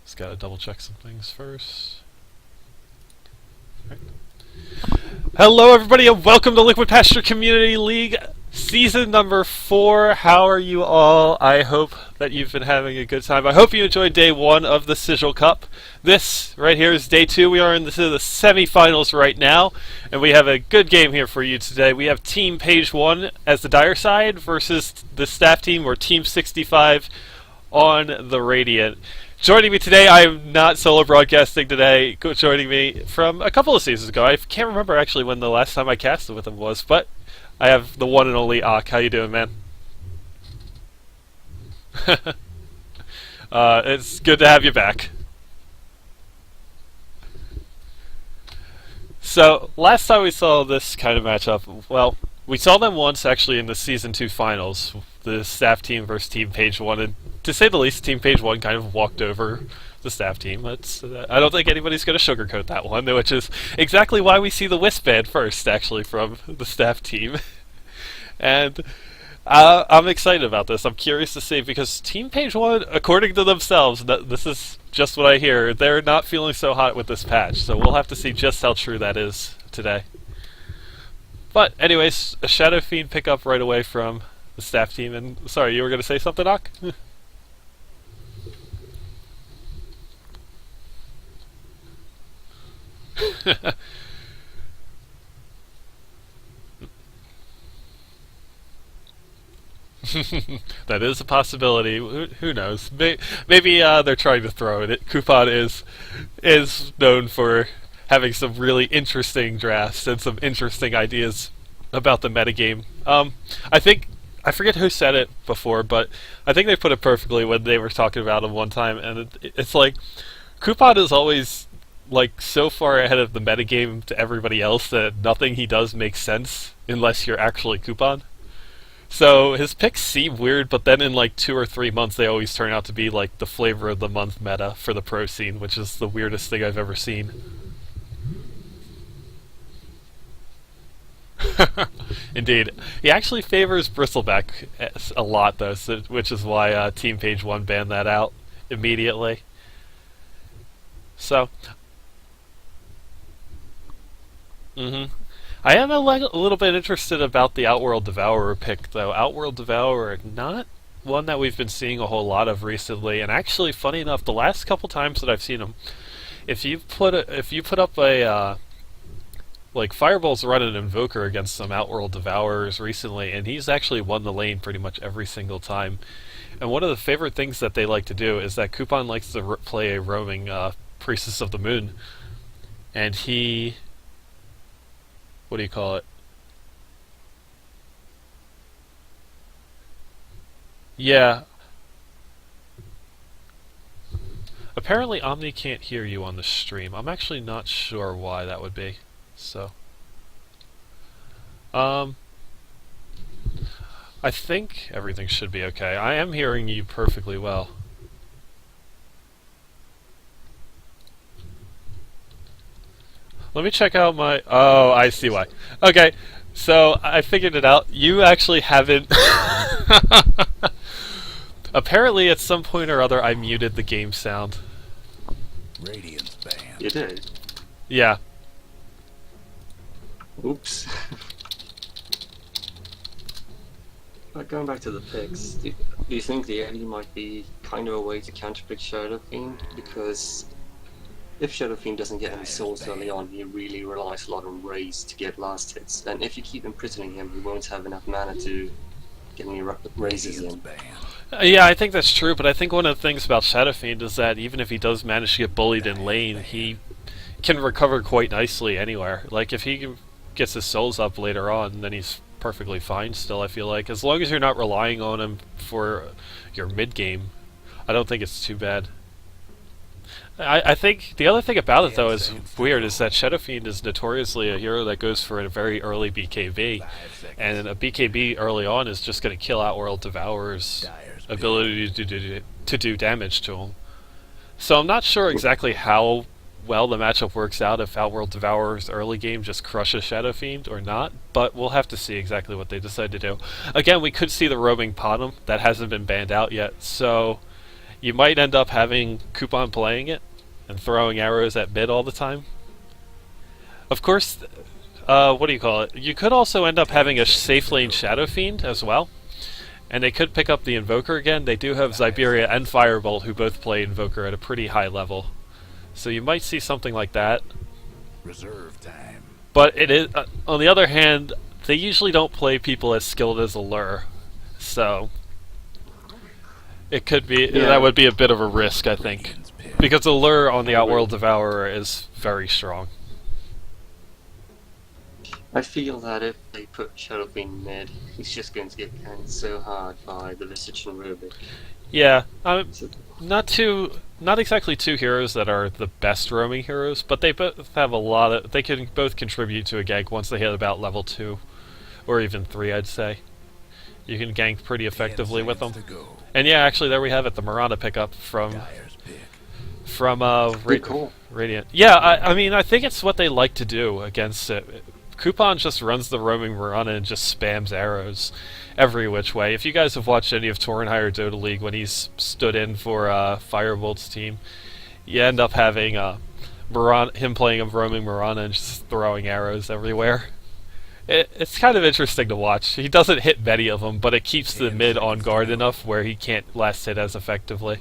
Just gotta double check some things first. Right. Hello everybody and welcome to Liquid Pasture Community League Season number 4. How are you all? I hope that you've been having a good time. I hope you enjoyed day 1 of the Sigil Cup. This right here is day 2. We are in the semifinals right now, and we have a good game here for you today. We have Team Page 1 as the dire side versus the staff team, or Team 65 on the Radiant. Joining me today, I am not solo broadcasting today. Joining me from a couple of seasons ago. I can't remember actually when the last time I casted with him was, but I have the one and only Ak. How you doing, man? It's good to have you back. So, last time we saw this kind of matchup, well, we saw them once actually in the Season 2 finals, the staff team versus Team Page 1, and to say the least, Team Page 1 kind of walked over the staff team. I don't think anybody's going to sugarcoat that one, which is exactly why we see the Wisp ban first, actually, from the staff team. And I'm excited about this. I'm curious to see, because Team Page 1, according to themselves, this is just what I hear, they're not feeling so hot with this patch, so we'll have to see just how true that is today. But anyways, a Shadow Fiend pickup right away from the staff team, and sorry, you were going to say something, Ak? That is a possibility. Who knows? Maybe they're trying to throw it. Coupon is known for having some really interesting drafts and some interesting ideas about the metagame. I forget who said it before, but I think they put it perfectly when they were talking about him one time, and it's like Coupon is always like so far ahead of the metagame to everybody else that nothing he does makes sense unless you're actually Coupon. So his picks seem weird, but then in like 2 or 3 months they always turn out to be like the flavor of the month meta for the pro scene, which is the weirdest thing I've ever seen. Indeed. He actually favors Bristleback a lot though, which is why Team Page 1 banned that out immediately. So I am a little bit interested about the Outworld Devourer pick, though. Outworld Devourer, not one that we've been seeing a whole lot of recently, and actually, funny enough, the last couple times that I've seen him, if you put up a like Fireball's run an Invoker against some Outworld Devourers recently, and he's actually won the lane pretty much every single time. And one of the favorite things that they like to do is that Coupon likes to play a roaming Priestess of the Moon, and he... what do you call it? Yeah. Apparently Omni can't hear you on the stream. I'm actually not sure why that would be. So, I think everything should be okay. I am hearing you perfectly well. Let me check out my... oh, I see why. Okay, so I figured it out. You actually haven't... Apparently at some point or other I muted the game sound. Radiance band. You did? Yeah. Oops. But going back to the picks, do you think the Eddie might be kind of a way to counterpick Shadow Fiend? Because if Shadow Fiend doesn't get any souls early on, he really relies a lot on Raze to get last hits. And if you keep imprisoning him, he won't have enough mana to get any Razes in. Yeah, I think that's true, but I think one of the things about Shadow Fiend is that even if he does manage to get bullied in lane, he can recover quite nicely anywhere. Like, if he gets his souls up later on, then he's perfectly fine still, I feel like. As long as you're not relying on him for your mid-game, I don't think it's too bad. I think the other thing about it, though, is weird, is that Shadow Fiend is notoriously a hero that goes for a very early BKB, and a BKB early on is just going to kill Outworld Devourer's ability to do damage to him. So I'm not sure exactly how well the matchup works out if Outworld Devourer's early game just crushes Shadow Fiend or not, but we'll have to see exactly what they decide to do. Again, we could see the roaming Potom that hasn't been banned out yet, so You might end up having Coupon playing it and throwing arrows at mid all the time. Of course, what do you call it? You could also end up having a safe lane Shadow Fiend as well. And they could pick up the Invoker again. They do have Zyberia and Firebolt, who both play Invoker at a pretty high level. So you might see something like that. Reserve time. But it is, on the other hand, they usually don't play people as skilled as Allure. So it could be, that would be a bit of a risk, I think. Because Allure on the Outworld Devourer is very strong. I feel that if they put Shadow Fiend mid, he's just going to get canned so hard by the Visage and Rubik. Yeah, not exactly two heroes that are the best roaming heroes, but they both have a lot of. They can both contribute to a gank once they hit about level 2, or even 3, I'd say. You can gank pretty effectively with them. And yeah, actually, there we have it. The Miranda pickup from Radiant. Yeah, I mean, I think it's what they like to do against it. Coupon just runs the roaming Mirana and just spams arrows every which way. If you guys have watched any of Tornhire Dota League when he's stood in for Firebolt's team, you end up having him playing a roaming Mirana and just throwing arrows everywhere. It's kind of interesting to watch. He doesn't hit many of them, but it keeps the mid on guard enough where he can't last hit as effectively.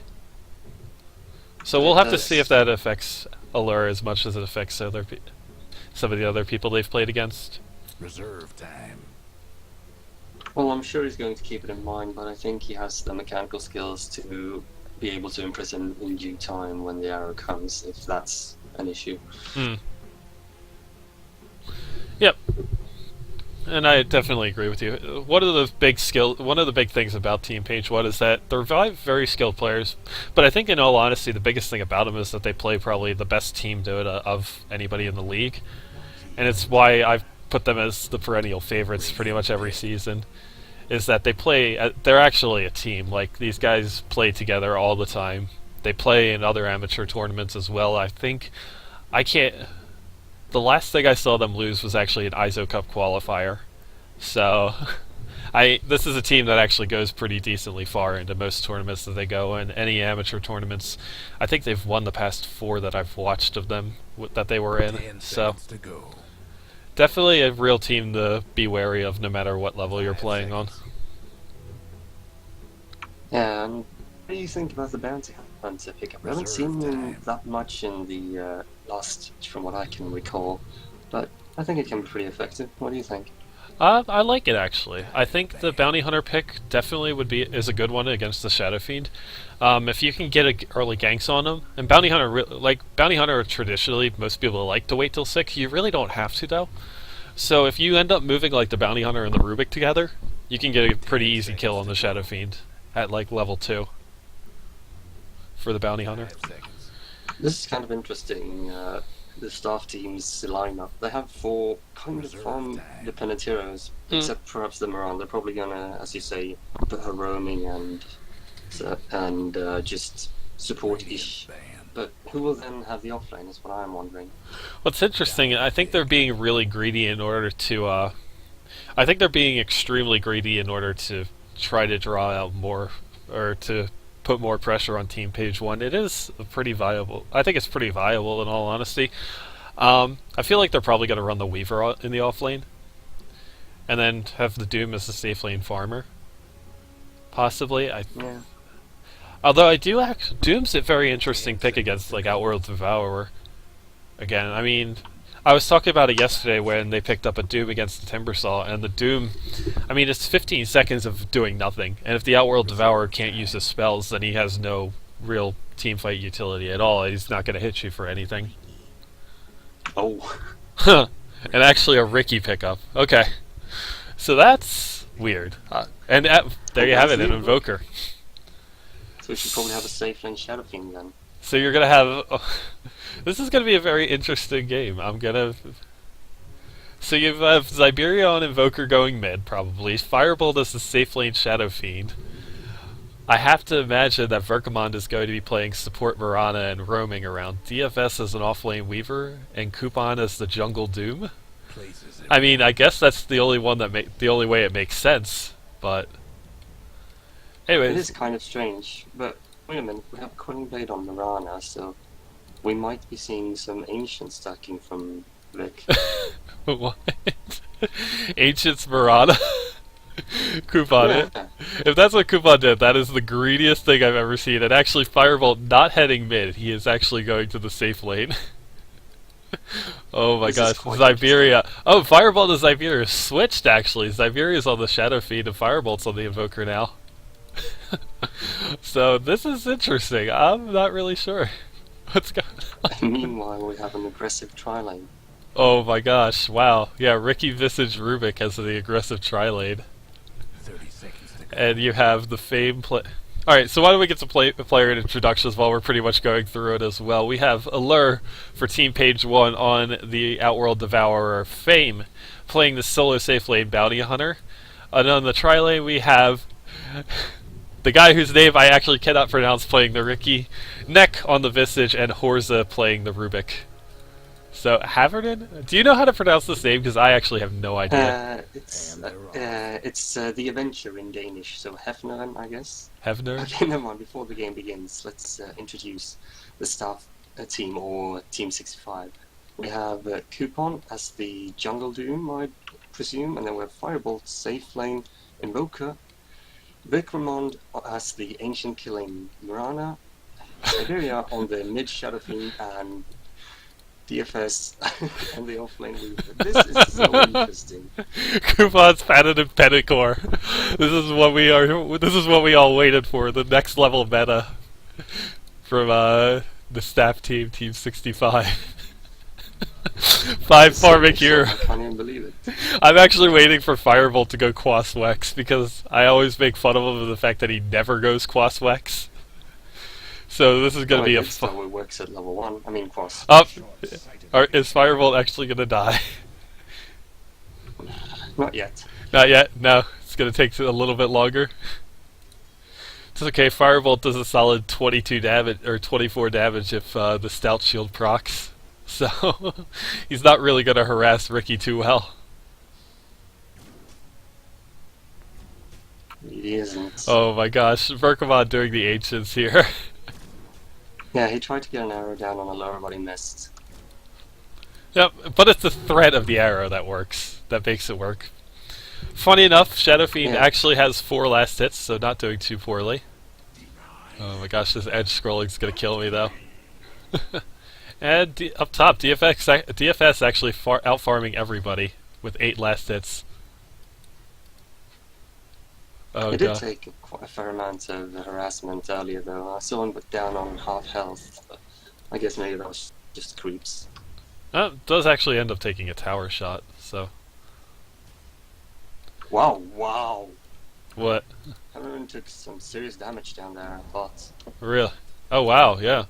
So we'll have to see if that affects Allure as much as it affects some of the other people they've played against. Reserve time. Well, I'm sure he's going to keep it in mind, but I think he has the mechanical skills to be able to impress him in due time when the arrow comes, if that's an issue. Yep. And I definitely agree with you. One of the big things about Team Page 1 is that they're very skilled players, but I think in all honesty the biggest thing about them is that they play probably the best team Dota of anybody in the league. And it's why I've put them as the perennial favorites pretty much every season, is that they're actually a team. Like, these guys play together all the time. They play in other amateur tournaments as well. The last thing I saw them lose was actually an ISO Cup qualifier. So, this is a team that actually goes pretty decently far into most tournaments that they go in. Any amateur tournaments, I think they've won the past 4 that I've watched of them that they were in. So, definitely a real team to be wary of no matter what level you're playing on. Yeah, and what do you think about the bounty hunter pickup? I haven't seen him that much in the last, from what I can recall, but I think it can be pretty effective. What do you think? I like it, actually. I think the Bounty Hunter pick definitely is a good one against the Shadow Fiend. If you can get early ganks on him, and Bounty Hunter traditionally, most people like to wait till 6. You really don't have to, though. So if you end up moving like the Bounty Hunter and the Rubik together, you can get a pretty easy kill on the Shadow Fiend at like level 2 for the Bounty Hunter. This is kind of interesting. The staff team's lineup. They have 4 kind of farm-dependent heroes, except perhaps the Moran. They're probably gonna, as you say, put her roaming and just support-ish. But who will then have the offlane is what I'm wondering. What's interesting, I think they're being really greedy in order to... I think they're being extremely greedy in order to try to draw out more, or to put more pressure on Team Page 1. It is pretty viable. I think it's pretty viable in all honesty. I feel like they're probably going to run the Weaver in the off lane, and then have the Doom as the safe lane farmer. Possibly. Yeah. Although Doom's a very interesting pick against like Outworld Devourer. Again, I mean, I was talking about it yesterday when they picked up a Doom against the Timbersaw, and the Doom, I mean, it's 15 seconds of doing nothing, and if the Outworld Devourer can't use his spells, then he has no real teamfight utility at all. He's not going to hit you for anything. Oh. And actually a Ricky pickup. Okay. So that's weird. And there you have it, an Invoker. So we should probably have a safe lane Shadow Fiend then. So you're gonna have... this is gonna be a very interesting game. So you have Zyberia on Invoker going mid, probably. Firebolt as the safe lane Shadow Fiend. I have to imagine that Verkamond is going to be playing support Mirana and roaming around. DFS as an off-lane Weaver, and Coupon as the jungle Doom. I mean, I guess that's the only way it makes sense, but... Anyways. It is kind of strange, but Wait a minute, we have Cunning Blade on Mirana, so we might be seeing some ancient stacking from Vic. What? Ancients Murata? Coupon it. Yeah, If that's what Coupon did, that is the greediest thing I've ever seen. And actually, Firebolt not heading mid. He is actually going to the safe lane. Oh my This is gosh, quite Zyberia. Oh, Firebolt and Zyberia switched actually. Zyberia's on the Shadow Fiend and Firebolt's on the Invoker now. So this is interesting. I'm not really sure what's going on. meanwhile we have an aggressive tri-lane. Oh my gosh, wow. Yeah, Ricky Visage Rubik has the aggressive tri-lane. 30 seconds to go. And you have the Fame play. Alright, so why don't we get to player introductions while we're pretty much going through it as well. We have Allure for Team Page 1 on the Outworld Devourer Fame, playing the solo safe lane Bounty Hunter. And on the tri-lane we have the guy whose name I actually cannot pronounce playing the Ricky, Neck on the Visage, and Horza playing the Rubik. So, Haverden? Do you know how to pronounce this name? Because I actually have no idea. It's the Adventure in Danish, so Hefner, I guess. Hefner? Okay, never mind. Before the game begins, let's introduce the staff team, or Team 65. We have Coupon as the Jungle Doom, I presume, and then we have Firebolt, Safe Lane, Invoker, Vikramond as the Ancient Killing Mirana, Siberia on the Mid Shadow Fiend, and DFS on the offlane Weaver. This is so interesting. Coupon's patented Pedicore. This is what we all waited for. The next level meta from the staff team, Team 65. 5 farming hero. I can't even believe it. I'm actually waiting for Firebolt to go Quaswex because I always make fun of him for the fact that he never goes Quaswex. So this is going to be a fun. It works at level 1. I mean, Quas. Is Firebolt actually going to die? Not yet. Not yet. No, it's going to take a little bit longer. It's okay. Firebolt does a solid 22 damage or 24 damage if the Stout Shield procs. So he's not really going to harass Ricky too well. He isn't. Oh my gosh, Verkamon doing the ancients here. Yeah, he tried to get an arrow down on a lower, but he missed. Yep, but it's the threat of the arrow that works. That makes it work. Funny enough, Shadow Fiend actually has 4 last hits, so not doing too poorly. Oh my gosh, this edge scrolling's gonna kill me though. And up top, DFS actually out farming everybody with 8 last hits. Oh, He did take quite a fair amount of harassment earlier though. I saw him down on half health, but I guess maybe that was just creeps. Does actually end up taking a tower shot, so... Wow, wow! What? Everyone took some serious damage down there, I thought. Really? Oh wow, yeah.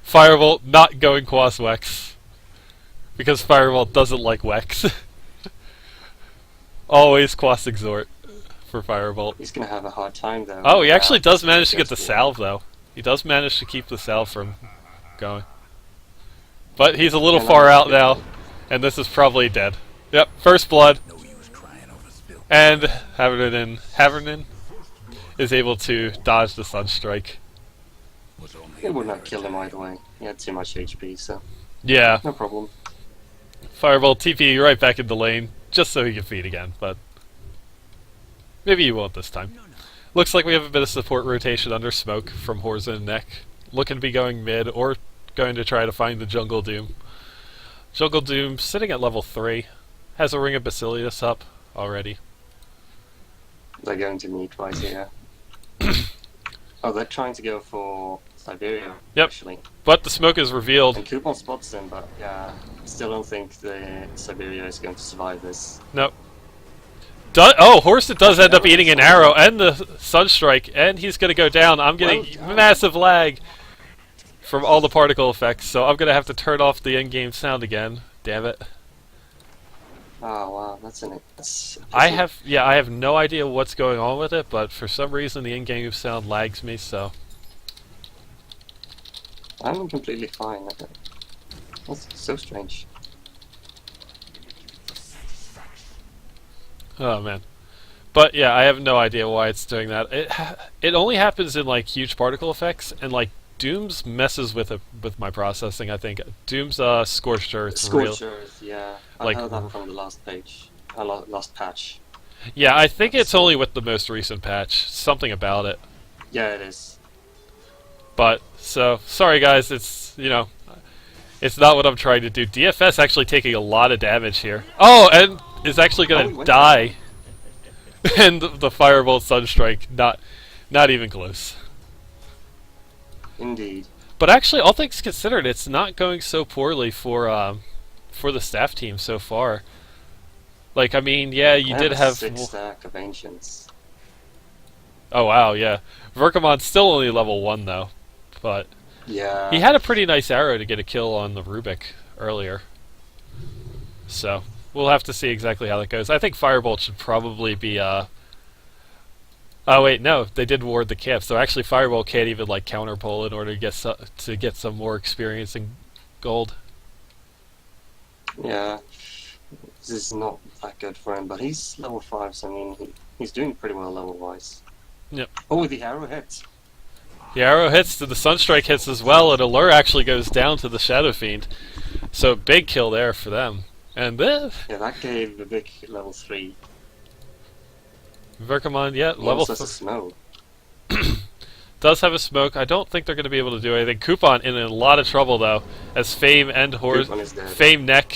Firebolt not going Quaswex. Because Firebolt doesn't like Wex. Always Quas Exhort for Firebolt. He's gonna have a hard time though. Oh, he actually does manage to get the salve though. He does manage to keep the salve from going. But he's a little far out now, and this is probably dead. Yep, first blood. And Haverden is able to dodge the Sunstrike. It would not kill him either way. He had too much HP, so Yeah. no problem. Firebolt TP right back in the lane, just so he can feed again, but maybe he won't this time. Looks like we have a bit of support rotation under smoke from Horza and Neck. Looking to be going mid, or going to try to find the Jungle Doom. Jungle Doom sitting at level 3. Has a Ring of Basilius up already. They're going to meet right here. Oh, they're trying to go for Siberia, actually. But the smoke is revealed. And Coupon spots them, but yeah, still don't think the Siberia is going to survive this. Nope. Horsa does end up eating an arrow and the Sunstrike, and he's going to go down. I'm getting massive lag from all the particle effects, so I'm going to have to turn off the in-game sound again. Damn it. Oh wow, I have no idea what's going on with it, but for some reason the in-game sound lags me, so... I'm completely fine. That's so strange. Oh man. But yeah, I have no idea why it's doing that. It only happens in like huge particle effects, and like Doom's messes with my processing. I think Doom's Scorched Earth real Scorched Earth, yeah. I like heard that from the last page. Last patch. yeah. I think it's only with the most recent patch. Something about it. Yeah, it is. But so sorry guys. It's it's not what I'm trying to do. DFS actually taking a lot of damage here. Oh, and is actually gonna die. And the Firebolt Sunstrike, not even close. Indeed. But actually, all things considered, it's not going so poorly for the staff team so far. Like, I mean, yeah, you did have 6 stack of Ancients. Oh wow, yeah. Verkamon's still only level 1 though, but yeah, he had a pretty nice arrow to get a kill on the Rubik earlier. So we'll have to see exactly how that goes. I think Firebolt should probably be Oh wait, no, they did ward the camp. So actually, Firebolt can't even like counterpull in order to get some more experience in gold. Yeah, this is not that good for him, but he's level 5, so I mean he's doing pretty well level wise. Yep. Oh, the arrow hits. The arrow hits, the Sunstrike hits as well, and Allure actually goes down to the Shadow Fiend. So big kill there for them. And then Yeah, that gave the big level 3. Verkamon, yeah, He level also has a smoke. does have a smoke. I don't think they're going to be able to do anything. Coupon in a lot of trouble though, as Fame and Coupon is dead. Fame neck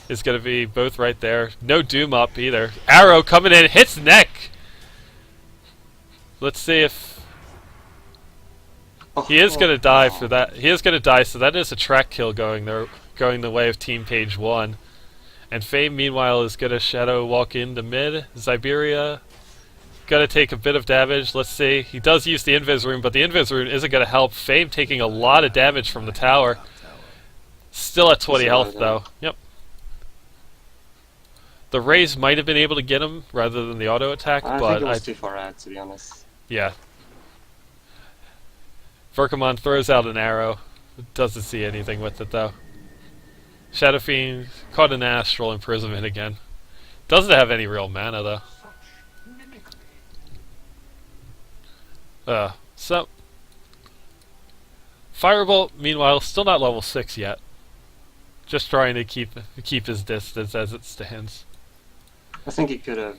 is going to be both right there. No Doom up either. Arrow coming in, hits neck. Let's see if he is going to die for that. He is going to die, so that is a track kill going the way of Team Page 1. And Fame, meanwhile, is going to Shadow walk into mid. Zyberia going to take a bit of damage. Let's see. He does use the Invis Rune, but the Invis Rune isn't going to help. Fame taking a lot of damage from the tower. Still at 20 health, though. Yep. The Raze might have been able to get him rather than the auto attack, I but think it was too far out, to be honest. Yeah. Verkamon throws out an arrow. Doesn't see anything with it, though. Shadow Fiend caught an Astral Imprisonment again. Doesn't have any real mana, though. So Firebolt, meanwhile, still not level 6 yet. Just trying to keep his distance as it stands. I think he could have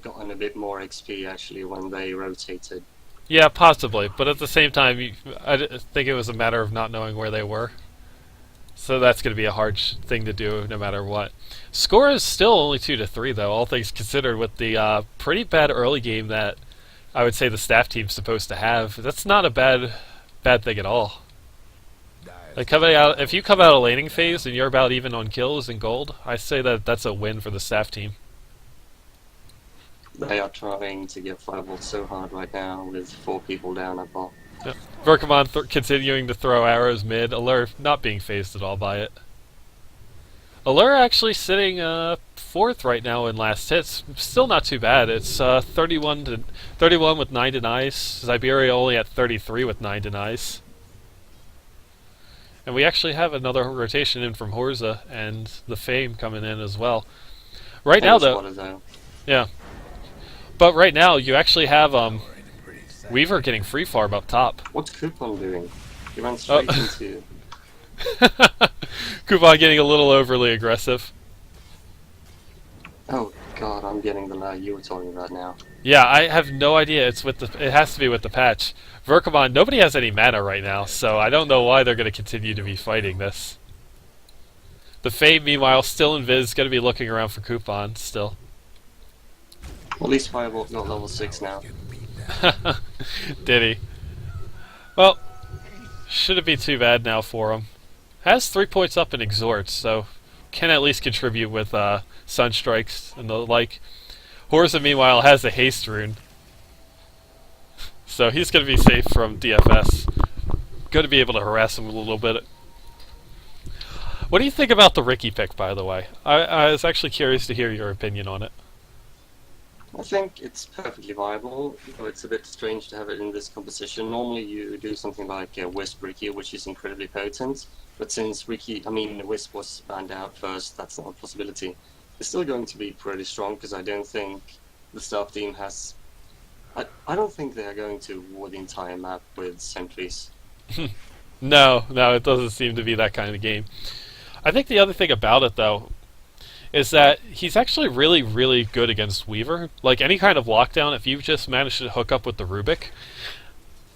gotten a bit more XP actually when they rotated. Yeah, possibly, but at the same time, I think it was a matter of not knowing where they were. So that's going to be a hard thing to do no matter what. Score is still only 2-3 though, all things considered, with the pretty bad early game that I would say the staff team's supposed to have. That's not a bad thing at all. Like coming out, if you come out of laning phase and you're about even on kills and gold, I say that that's a win for the staff team. They are trying to get Firebolt so hard right now with 4 people down at bot. Yep. Verkamon continuing to throw arrows mid, Allure not being phased at all by it. Allure actually sitting 4th right now in last hits. Still not too bad. It's 31 with 9 denies. Zyberia only at 33 with 9 denies. And we actually have another rotation in from Horza and the Fame coming in as well. Right now though, yeah. But right now you actually have Weaver getting free farm up top. What's Coupon doing? He ran straight into... Coupon getting a little overly aggressive. Oh god, I'm getting the lag you were talking about now. Yeah, I have no idea. It has to be with the patch. Verkamon, nobody has any mana right now, so I don't know why they're going to continue to be fighting this. The Fame, meanwhile, still in Viz, going to be looking around for Coupon still. Well, at least Firebolt's not level 6 now. Did he? Well, shouldn't be too bad now for him. Has 3 points up in Exhort, so can at least contribute with Sunstrikes and the like. Horza, meanwhile, has a Haste Rune. So he's going to be safe from DFS. Going to be able to harass him a little bit. What do you think about the Ricky pick, by the way? I was actually curious to hear your opinion on it. I think it's perfectly viable, though it's a bit strange to have it in this composition. Normally you do something like Wisp Ricky, which is incredibly potent, but since Wisp was banned out first, that's not a possibility. It's still going to be pretty strong, because I don't think the staff team has. I don't think they're going to ward the entire map with sentries. No, it doesn't seem to be that kind of game. I think the other thing about it, though, is that he's actually really, really good against Weaver. Like, any kind of lockdown, if you just manage to hook up with the Rubik,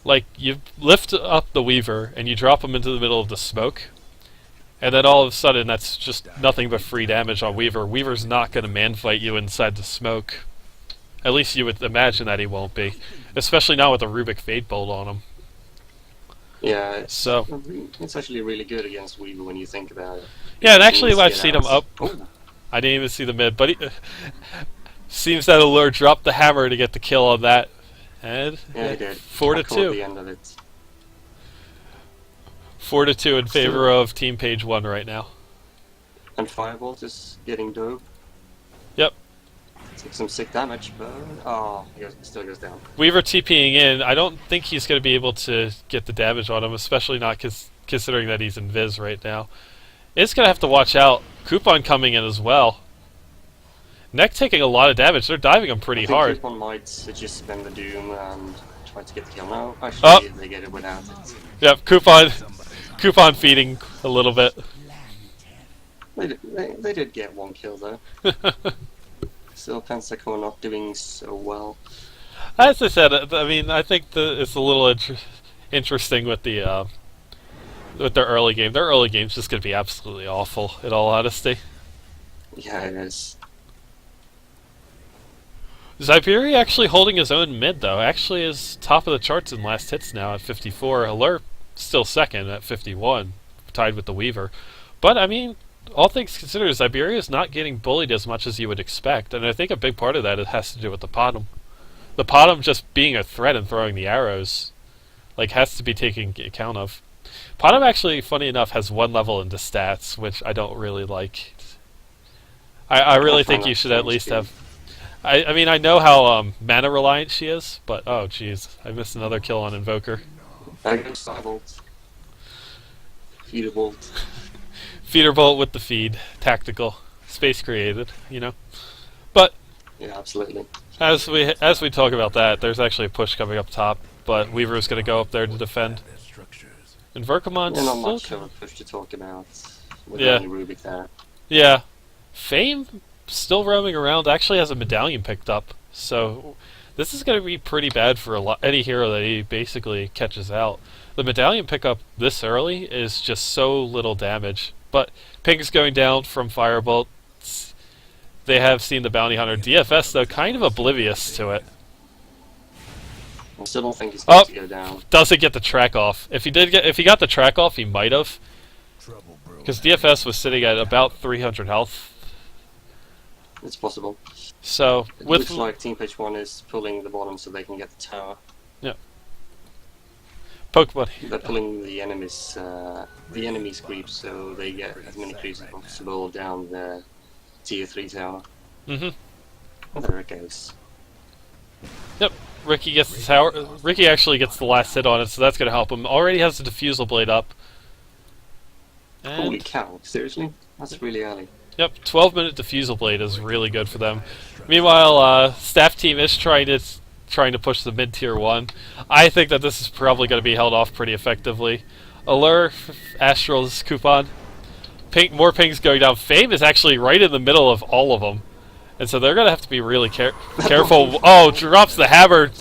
like, you lift up the Weaver, and you drop him into the middle of the smoke, and then all of a sudden, that's just nothing but free damage on Weaver. Weaver's not going to man-fight you inside the smoke. At least you would imagine that he won't be. Especially not with a Rubik Fade Bolt on him. Yeah, it's actually really good against Weaver when you think about it. Yeah, and actually I've seen him up. Oh. I didn't even see the mid, but seems that Allure dropped the hammer to get the kill on that. And yeah, he did. 4-2. The end of it. 4-2 in favor of Team Page 1 right now. And Firebolt is getting dope. Yep. Takes some sick damage, but he still goes down. Weaver TPing in. I don't think he's going to be able to get the damage on him, especially not considering that he's in Viz right now. It's going to have to watch out. Coupon coming in as well. Neck taking a lot of damage. They're diving him pretty hard. Coupon might just spend the Doom and try to get the kill now. Actually, they get it without it. Yep, Coupon feeding a little bit. They did get one kill though. Still, Pensacola not doing so well. As I said, I mean, I think it's a little interesting with the with their early game. Their early game's just going to be absolutely awful, in all honesty. Yeah, it is. Zyberia actually holding his own mid, though. Actually is top of the charts in last hits now at 54. Alert still second at 51, tied with the Weaver. But, I mean, all things considered, Zyberia is not getting bullied as much as you would expect, and I think a big part of that has to do with the Potom. The Potom just being a threat and throwing the arrows, like, has to be taken account of. Potom actually, funny enough, has one level into stats, which I don't really like. I really think you should at least have... I mean, I know how mana reliant she is, but oh jeez, I missed another kill on Invoker. Firebolt. Feeder Bolt. Feeder Bolt with the feed, tactical, space created, you know. But yeah, absolutely. As we talk about that, there's actually a push coming up top, but Weaver's going to go up there to defend. And Verkamon's not still... much of a push to talk about with Yeah. only Rubik there. Yeah. Fame still roaming around, actually has a medallion picked up, so this is going to be pretty bad for any hero that he basically catches out. The medallion pickup this early is just so little damage, but Ping's going down from Firebolt. They have seen the Bounty Hunter. DFS, though, kind of oblivious to it. I still don't think he's going to go down. Doesn't get the track off. If he got the track off, he might have. Because DFS was sitting at about 300 health. It's possible. So it looks like Team Pitch 1 is pulling the bottom so they can get the tower. Yeah. Pokemon. They're pulling the enemy's creeps so they get as many creeps as possible down the tier 3 tower. Mm-hmm. There it goes. Yep. Ricky gets the tower. Ricky actually gets the last hit on it, so that's going to help him. Already has the Diffusal Blade up. And holy cow, seriously? That's really early. Yep, 12-minute Diffusal Blade is really good for them. Meanwhile, staff team is trying to push the mid-tier 1. I think that this is probably going to be held off pretty effectively. Allure, Astral's Coupon. More pings going down. Fame is actually right in the middle of all of them. And so they're going to have to be really careful. Oh, drops the hammer.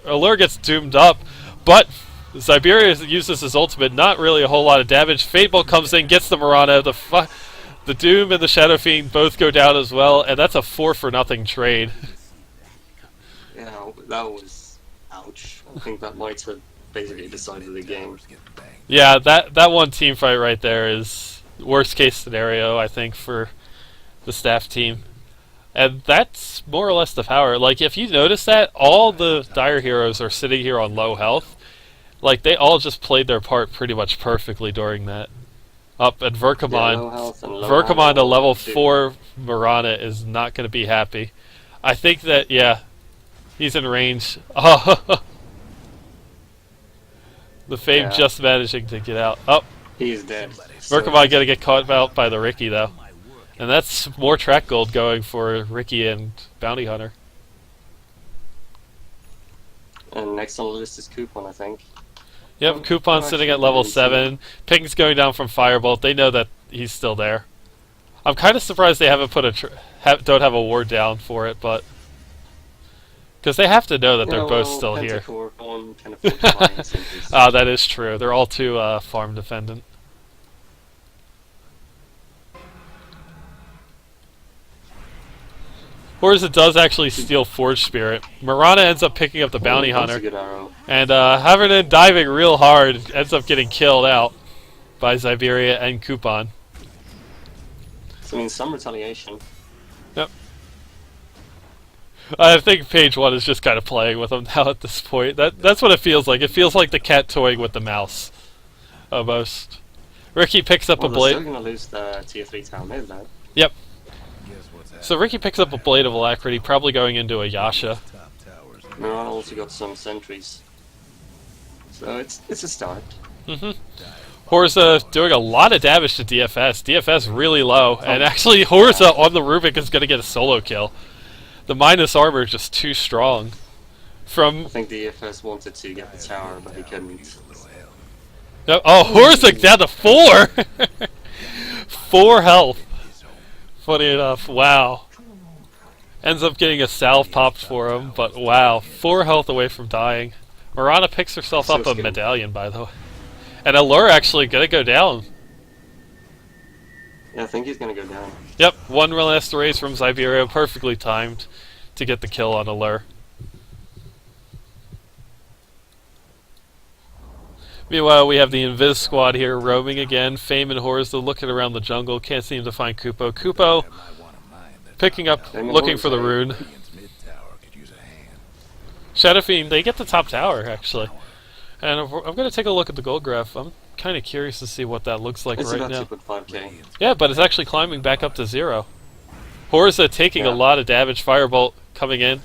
Allure gets doomed up. But Zyberia uses his ultimate. Not really a whole lot of damage. Fatebolt comes in, gets the Mirana. The Doom and the Shadow Fiend both go down as well. And that's a 4-for-0 trade. Yeah, that was... ouch. I think that might have basically decided the game. Yeah, that one team fight right there is worst case scenario, I think, for the staff team. And that's more or less the power. Like, if you notice that, all the Dire heroes are sitting here on low health. Like, they all just played their part pretty much perfectly during that. Up at Verkamon. Verkamon to level 4 Mirana is not going to be happy. I think that, yeah, he's in range. The Fame just managing to get out. Oh, he's dead. Verkamon going to get caught out by the Ricky, though. And that's more track gold going for Ricky and Bounty Hunter. And next on the list is Coupon, I think. Yep, I'm Coupon's sitting at level 7. Ping's going down from Firebolt. They know that he's still there. I'm kind of surprised they haven't put don't have a ward down for it, but because they have to know that they're both still here. Ah, that is true. They're all too farm dependent. Horza does actually steal Forge Spirit. Mirana ends up picking up the Bounty Hunter. That's a good arrow. And Havernan diving real hard ends up getting killed out by Siberia and Coupon. So, I mean, some retaliation. Yep. I think page 1 is just kind of playing with him now at this point. That's what it feels like. It feels like the cat toying with the mouse. Almost. Ricky picks up a blade. They're still going to lose the tier 3 town mid, though. Yep. So Ricky picks up a Blade of Alacrity, probably going into a Yasha. Mirana also got some sentries. So it's a start. Horza doing a lot of damage to DFS. DFS really low, and actually Horza on the Rubik is going to get a solo kill. The minus armor is just too strong. I think DFS wanted to get the tower, but he couldn't. Oh, Horza down to 4! 4 health. Funny enough, wow. Ends up getting a salve popped for him, but wow, 4 health away from dying. Mirana picks herself up a medallion, by the way. And Allure actually gonna go down. Yeah, I think he's gonna go down. Yep, one last raise from Siberia, perfectly timed to get the kill on Allure. Meanwhile, we have the Invis squad here roaming again. Fame and Horza looking around the jungle, can't seem to find Kupo. Kupo picking up, looking for the rune. Shadowfiend, they get the top tower, actually. And I'm going to take a look at the gold graph. I'm kind of curious to see what that looks like right now. It's about 2.5k. Yeah, but it's actually climbing back up to 0. Horza taking a lot of damage. Firebolt coming in.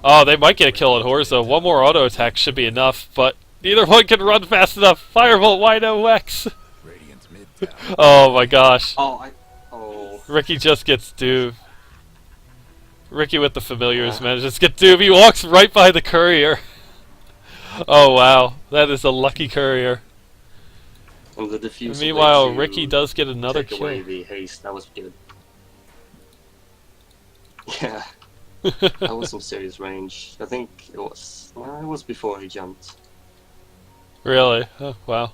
Oh, they might get a kill on Horza. One more auto attack should be enough, but neither one can run fast enough. Firebolt, why no Wex? Oh my gosh. Ricky just gets doomed. Ricky with the familiars manages to get doomed. He walks right by the courier. Oh wow, that is a lucky courier. And the diffuser meanwhile, Ricky does get another kill. Away the haste. That was good. Yeah, that was some serious range. I think it was. Well, it was before he jumped. Really? Oh, wow.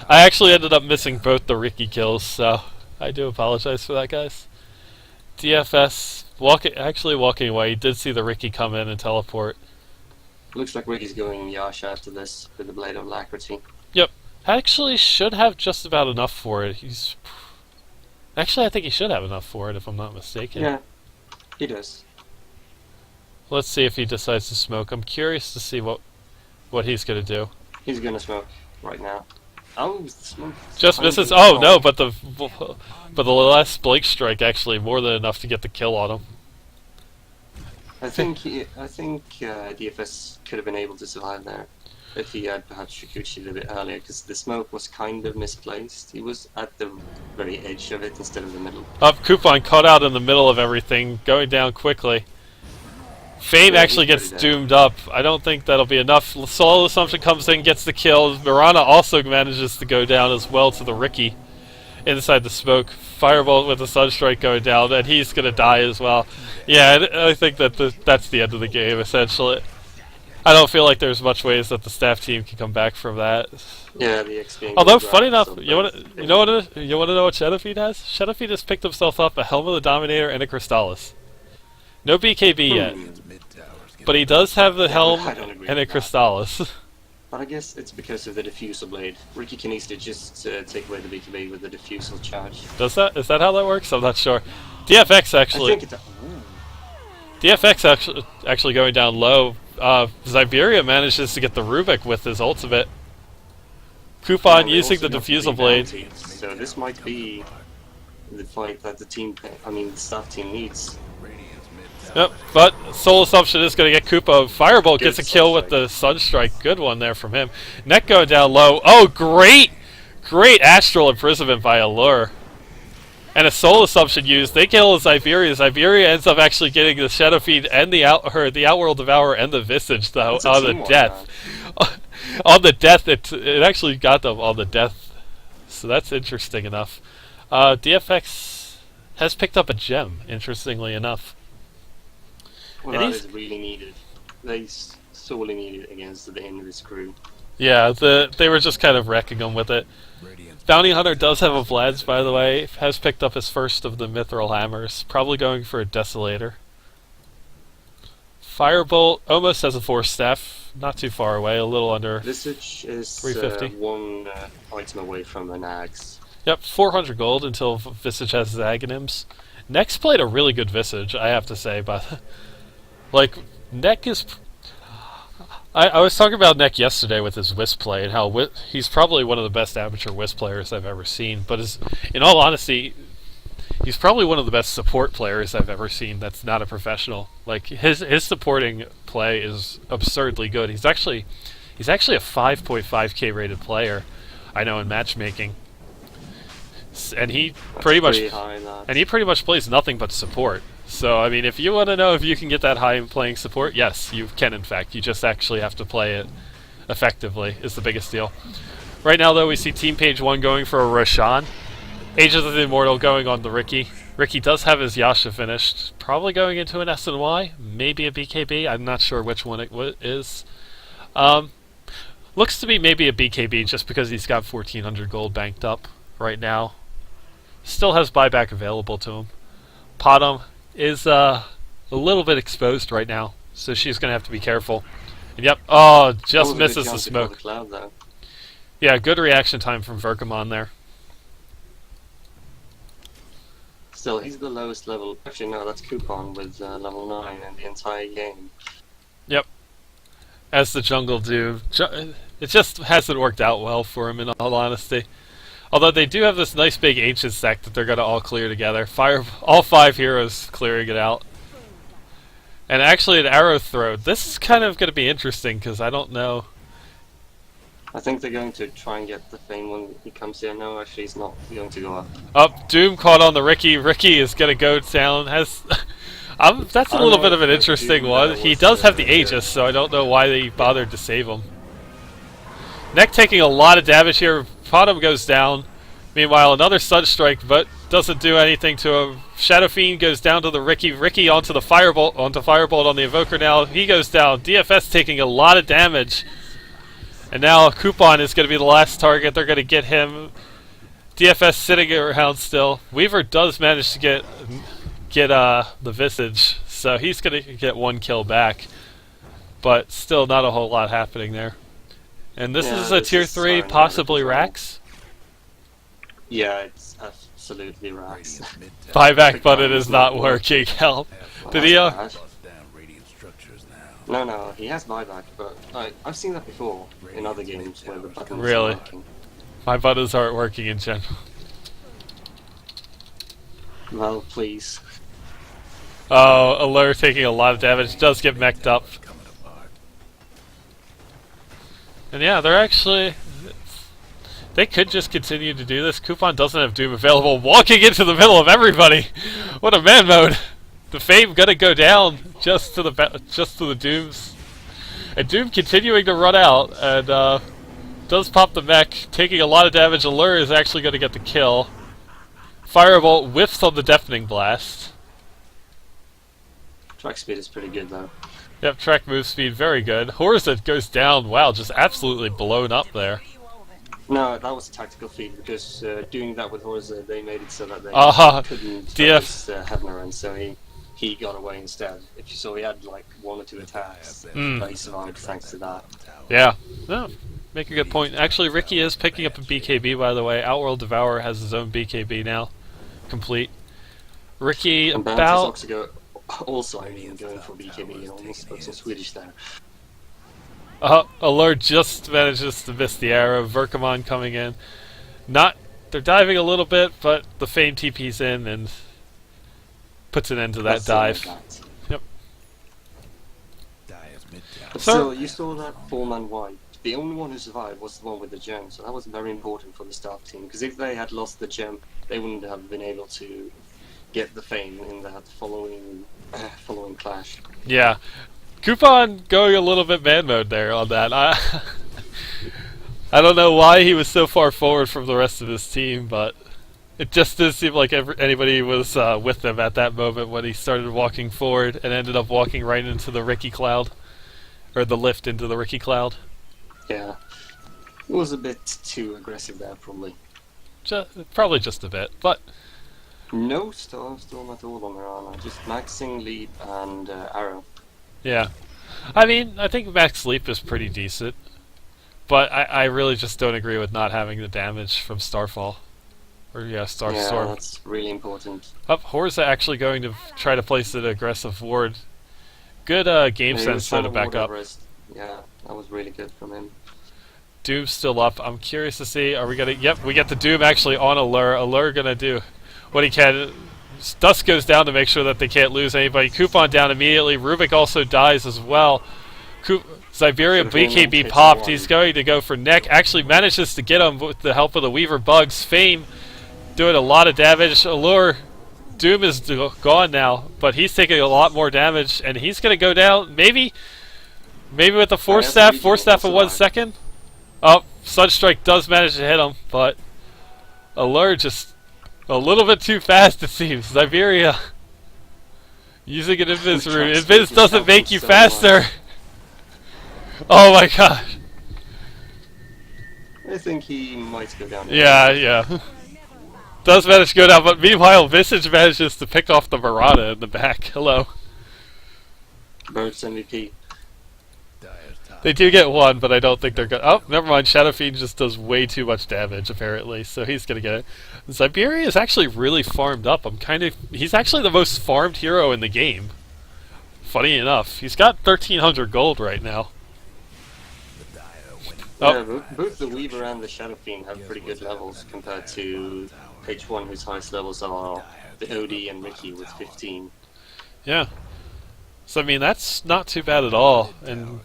I actually ended up missing both the Ricky kills, so I do apologize for that, guys. DFS actually walking away. He did see the Ricky come in and teleport. Looks like Ricky's going Yasha after this with the Blade of Alacrity. Yep. Actually should have just about enough for it. Actually, I think he should have enough for it, if I'm not mistaken. Yeah, he does. Let's see if he decides to smoke. I'm curious to see what he's gonna do. He's gonna smoke right now. Oh, smoke. Just misses. Oh no, but the last Blake strike actually more than enough to get the kill on him. I think DFS could have been able to survive there if he had perhaps Shikuchi a bit earlier, because the smoke was kind of misplaced. He was at the very edge of it instead of the middle. Up, Coupon caught out in the middle of everything, going down quickly. Fame actually gets doomed up. I don't think that'll be enough. Soul Assumption comes in, gets the kill. Mirana also manages to go down as well to the Ricky inside the smoke. Firebolt with the Sunstrike going down, and he's going to die as well. Yeah, I think that that's the end of the game, essentially. I don't feel like there's much ways that the staff team can come back from that. Yeah, the XP. Although, funny enough, you want to know what Shadowfiend has? Shadowfiend has picked himself up a Helm of the Dominator and a Crystallis. No BKB yet. But he does have the helm and a Crystallis. But I guess it's because of the diffusal blade. Ricky can easily just take away the BKB with the diffusal charge. Does that? Is that how that works? I'm not sure. DFX actually. I think DFX actually going down low. Siberia manages to get the Rubik with his ultimate. Coupon using the diffusal blade. So this might be the fight that the staff team needs. Yep, but Soul Assumption is going to get Kupo. Firebolt gets a kill with the Sunstrike. Good one there from him. Neck going down low. Oh, great! Great Astral Imprisonment by Allure. and a soul assumption used. They kill Siberia. Siberia ends up actually getting the Shadow Fiend and the Outworld Devourer and the Visage though on the death. On the death, it actually got them on the death. So that's interesting enough. DFX has picked up a gem, interestingly enough. Well, that is really needed. They sorely need it against the end of his crew. Yeah, they were just kind of wrecking them with it. Bounty Hunter does have a Vlad's, by the way. Has picked up his first of the Mithril Hammers. Probably going for a Desolator. Firebolt almost has a Force Staff. Not too far away, a little under Visage is 350. One item away from an Axe. Yep, 400 gold until Visage has his Aghanims. Neck's played a really good Visage, I have to say, but like, Neck is... I was talking about Neck yesterday with his Wisp play, and how he's probably one of the best amateur Wisp players I've ever seen, but in all honesty, he's probably one of the best support players I've ever seen that's not a professional. Like, his supporting play is absurdly good. He's actually a 5.5k rated player, I know, in matchmaking. And he pretty much plays nothing but support. So, I mean, if you want to know if you can get that high in playing support, yes, you can, in fact. You just actually have to play it effectively, is the biggest deal. Right now, though, we see Team Page 1 going for a Roshan. Ages of the Immortal going on the Ricky. Ricky does have his Yasha finished. Probably going into an SNY, maybe a BKB. I'm not sure which one it is. Looks to be maybe a BKB just because he's got 1,400 gold banked up right now. Still has buyback available to him. Potom is a little bit exposed right now, so she's going to have to be careful. And yep, just misses the smoke. Yeah, good reaction time from Verkamon there. Still, he's the lowest level. Actually, no, that's Coupon with level 9 in the entire game. Yep. As the Jungle Doom. It just hasn't worked out well for him, in all honesty. Although they do have this nice big Ancient Sect that they're going to all clear together. All 5 heroes clearing it out. And actually an Arrow Throw. This is kind of going to be interesting, because I don't know. I think they're going to try and get the Fane when he comes here. No, actually he's not going to go up. Up, Doom caught on the Ricky. Ricky is going to go down. That's a little bit of an interesting one. He does have the Aegis, so I don't know why they bothered to save him. Neck taking a lot of damage here. Potom goes down. Meanwhile, another Sunstrike, but doesn't do anything to him. Shadow Fiend goes down to the Ricky. Ricky onto the Firebolt, on the Evoker now. He goes down. DFS taking a lot of damage. And now Coupon is going to be the last target. They're going to get him. DFS sitting around still. Weaver does manage to get the Visage, so he's going to get 1 kill back. But still not a whole lot happening there. And this is a tier 3, possibly Rax. Yeah, it's absolutely Rax. Buyback button is not working. Help. Did he? No, he has buyback, but I've seen that before in other games where the buttons really? aren't working. My buttons aren't working in general. Well, please. Oh, Allure taking a lot of damage. Does get mech'd up. And yeah, they're actually... They could just continue to do this. Coupon doesn't have Doom available. Walking into the middle of everybody! What a man mode! The Fame gonna go down just to the Dooms. And Doom continuing to run out, and does pop the mech, taking a lot of damage. Allure is actually gonna get the kill. Firebolt whiffs on the Deafening Blast. Track speed is pretty good though. Yep, track move speed, very good. Horza goes down, wow, just absolutely blown up there. No, that was a tactical feat, because doing that with Horza, they made it so that they couldn't focus Hebner, and so he got away instead. If you saw, he had like 1 or 2 attacks, but he survived thanks to that. Yeah, no, make a good point. Actually, Ricky is picking up a BKB, by the way. Outworld Devourer has his own BKB now, complete. Ricky and about... Also, I mean, going for BKB, almost spoke some Swedish there. Allure just manages to miss the arrow. Verkamon coming in. They're diving a little bit, but the Fame TP's in and puts an end to that dive. Yep. But still, you saw that 4-man wipe. the only one who survived was the one with the gem, so that was very important for the staff team, because if they had lost the gem, they wouldn't have been able to get the fame in that following clash. Yeah. Coupon going a little bit man mode there on that. I don't know why he was so far forward from the rest of his team, but it just didn't seem like anybody was with him at that moment when he started walking forward and ended up walking right into the Ricky Cloud. Or the lift into the Ricky Cloud. Yeah. It was a bit too aggressive there, probably. Probably just a bit, but... No storm at all on Mirana, just maxing leap and arrow. Yeah. I mean, I think max leap is pretty decent, but I really just don't agree with not having the damage from Starfall. Or, yeah, Starstorm. Yeah, that's really important. Horza actually going to try to place an aggressive ward. Good game sense though to back up. Yeah, that was really good from him. Doom's still up. I'm curious to see, are we gonna... Yep, we get the Doom actually on Allure. Allure gonna do what he can. Dusk goes down to make sure that they can't lose anybody. Coupon down immediately. Rubik also dies as well. Siberia BKB popped. He's going to go for Neck. Actually manages to get him with the help of the Weaver Bugs. Fame doing a lot of damage. Allure... Doom is gone now, but he's taking a lot more damage, and he's going to go down, maybe with the Force Staff in 1 second? Oh, Sunstrike does manage to hit him, but Allure just a little bit too fast, it seems. Siberia using an Invis route. Invis doesn't make you faster! Oh my god. I think he might go down. Yeah. Does manage to go down, but meanwhile Visage manages to pick off the Mirana in the back. Hello. Birds MVP. They do get one, but I don't think they're gonna... Oh, never mind. Shadow Fiend just does way too much damage, apparently, so he's gonna get it. Siberia is actually really farmed up. He's actually the most farmed hero in the game. Funny enough. He's got 1,300 gold right now. Yeah, both the Weaver and the Shadow Fiend have pretty good levels compared to page 1, whose highest levels are the OD and Ricky with 15. Yeah. So, I mean, that's not too bad at all. And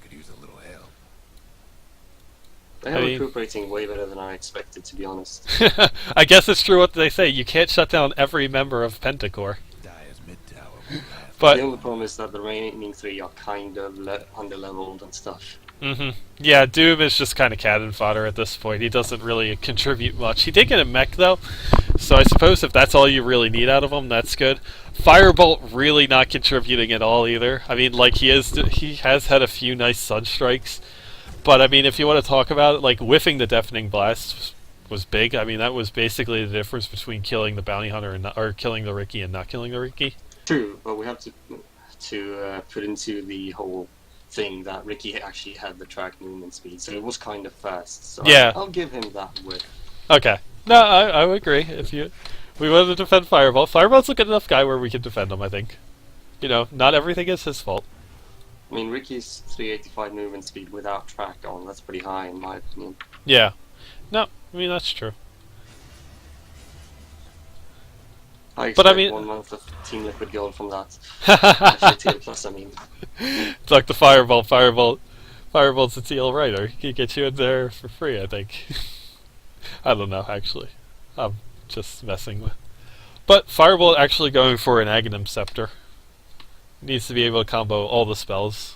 they are recuperating way better than I expected, to be honest. I guess it's true what they say. You can't shut down every member of Pentacore. But the only problem is that the remaining 3 are kind of under-leveled and stuff. Yeah, Doom is just kind of cannon fodder at this point. He doesn't really contribute much. He did get a mech, though, so I suppose if that's all you really need out of him, that's good. Firebolt really not contributing at all, either. I mean, like, he has had a few nice Sunstrikes, but, I mean, if you want to talk about it, like, whiffing the Deafening Blast was big. I mean, that was basically the difference between killing the Bounty Hunter or killing the Ricky and not killing the Ricky. True, but we have to put into the whole thing that Ricky actually had the track movement speed, so it was kind of fast. So yeah, I'll give him that whiff. Okay, no, I would agree. We want to defend Firebolt. Firebolt's a good enough guy where we can defend him. I think, not everything is his fault. I mean, Ricky's 385 movement speed without track on, that's pretty high in my opinion. Yeah, no, I mean that's true. I expect 1 month of Team Liquid Gold from that. Actually, TL Plus, I mean. It's like the Firebolt's a TL writer. He can get you in there for free, I think. I don't know, actually. I'm just messing with. But Firebolt actually going for an Aghanim Scepter. Needs to be able to combo all the spells.